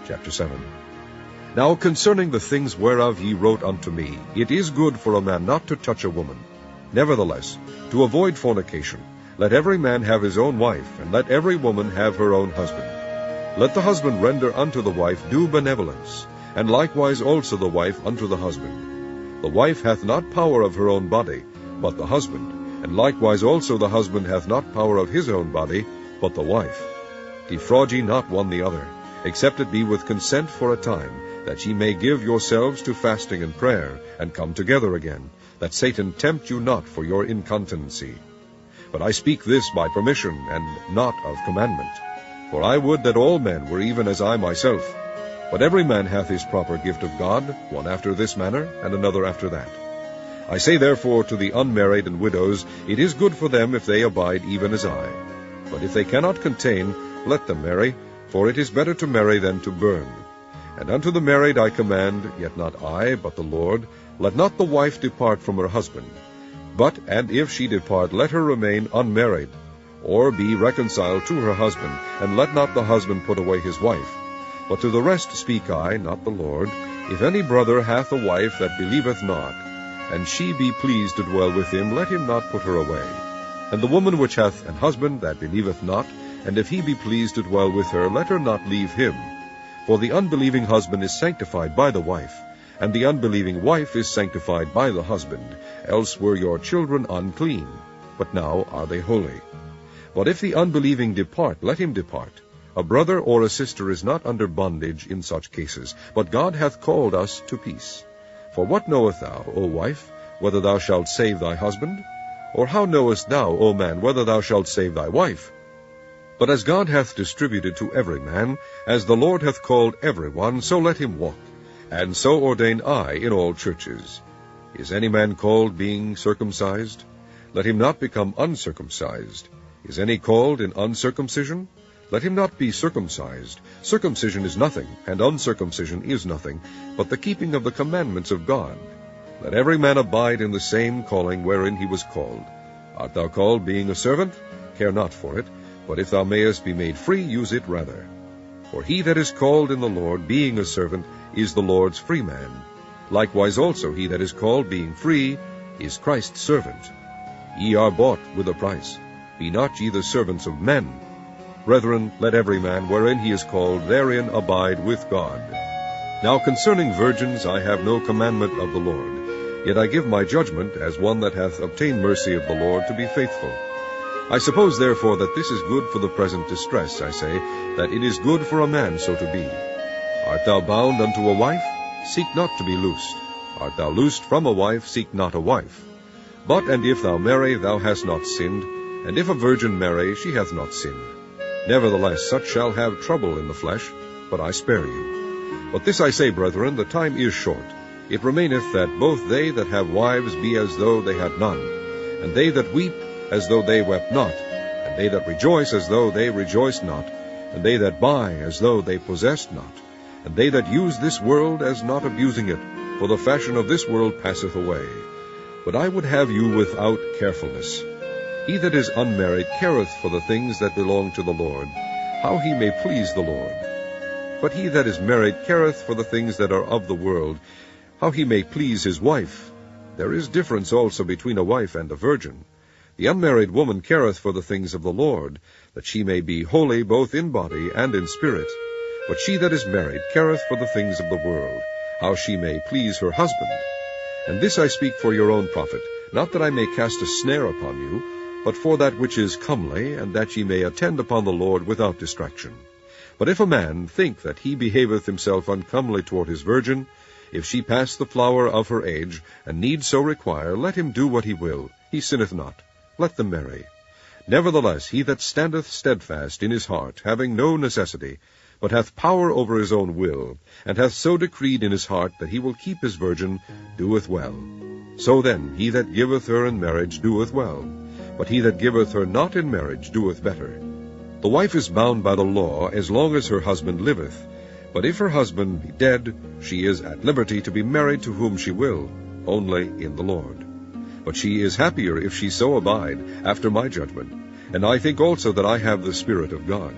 Chapter 7. Now concerning the things whereof ye wrote unto me, it is good for a man not to touch a woman. Nevertheless, to avoid fornication, let every man have his own wife, and let every woman have her own husband. Let the husband render unto the wife due benevolence, and likewise also the wife unto the husband. The wife hath not power of her own body, but the husband, and likewise also the husband hath not power of his own body, but the wife. Defraud ye not one the other, except it be with consent for a time, that ye may give yourselves to fasting and prayer, and come together again, that Satan tempt you not for your incontinency. But I speak this by permission, and not of commandment. For I would that all men were even as I myself. But every man hath his proper gift of God, one after this manner, and another after that. I say therefore to the unmarried and widows, it is good for them if they abide even as I. But if they cannot contain, let them marry, for it is better to marry than to burn. And unto the married I command, yet not I, but the Lord, let not the wife depart from her husband. But, and if she depart, let her remain unmarried, or be reconciled to her husband, and let not the husband put away his wife. But to the rest speak I, not the Lord, if any brother hath a wife that believeth not, and she be pleased to dwell with him, let him not put her away. And the woman which hath an husband that believeth not, and if he be pleased to dwell with her, let her not leave him. For the unbelieving husband is sanctified by the wife, and the unbelieving wife is sanctified by the husband, else were your children unclean, but now are they holy. But if the unbelieving depart, let him depart. A brother or a sister is not under bondage in such cases, but God hath called us to peace. For what knowest thou, O wife, whether thou shalt save thy husband? Or how knowest thou, O man, whether thou shalt save thy wife? But as God hath distributed to every man, as the Lord hath called every one, so let him walk. And so ordain I in all churches. Is any man called being circumcised? Let him not become uncircumcised. Is any called in uncircumcision? Let him not be circumcised. Circumcision is nothing, and uncircumcision is nothing, but the keeping of the commandments of God. Let every man abide in the same calling wherein he was called. Art thou called being a servant? Care not for it, but if thou mayest be made free, use it rather. For he that is called in the Lord, being a servant, is the Lord's free man. Likewise also he that is called, being free, is Christ's servant. Ye are bought with a price. Be not ye the servants of men. Brethren, let every man, wherein he is called, therein abide with God. Now concerning virgins I have no commandment of the Lord, yet I give my judgment, as one that hath obtained mercy of the Lord, to be faithful. I suppose therefore that this is good for the present distress, I say, that it is good for a man so to be. Art thou bound unto a wife? Seek not to be loosed. Art thou loosed from a wife? Seek not a wife. But, and if thou marry, thou hast not sinned, and if a virgin marry, she hath not sinned. Nevertheless, such shall have trouble in the flesh, but I spare you. But this I say, brethren, the time is short. It remaineth that both they that have wives be as though they had none, and they that weep as though they wept not, and they that rejoice as though they rejoiced not, and they that buy as though they possessed not, and they that use this world as not abusing it, for the fashion of this world passeth away. But I would have you without carefulness. He that is unmarried careth for the things that belong to the Lord, how he may please the Lord. But he that is married careth for the things that are of the world, how he may please his wife. There is difference also between a wife and a virgin. The unmarried woman careth for the things of the Lord, that she may be holy both in body and in spirit. But she that is married careth for the things of the world, how she may please her husband. And this I speak for your own profit, not that I may cast a snare upon you, but for that which is comely, and that ye may attend upon the Lord without distraction. But if a man think that he behaveth himself uncomely toward his virgin, if she pass the flower of her age, and need so require, let him do what he will, he sinneth not. Let them marry. Nevertheless, he that standeth steadfast in his heart, having no necessity, but hath power over his own will, and hath so decreed in his heart that he will keep his virgin, doeth well. So then, he that giveth her in marriage doeth well, but he that giveth her not in marriage doeth better. The wife is bound by the law as long as her husband liveth, but if her husband be dead, she is at liberty to be married to whom she will, only in the Lord. But she is happier if she so abide, after my judgment, and I think also that I have the Spirit of God.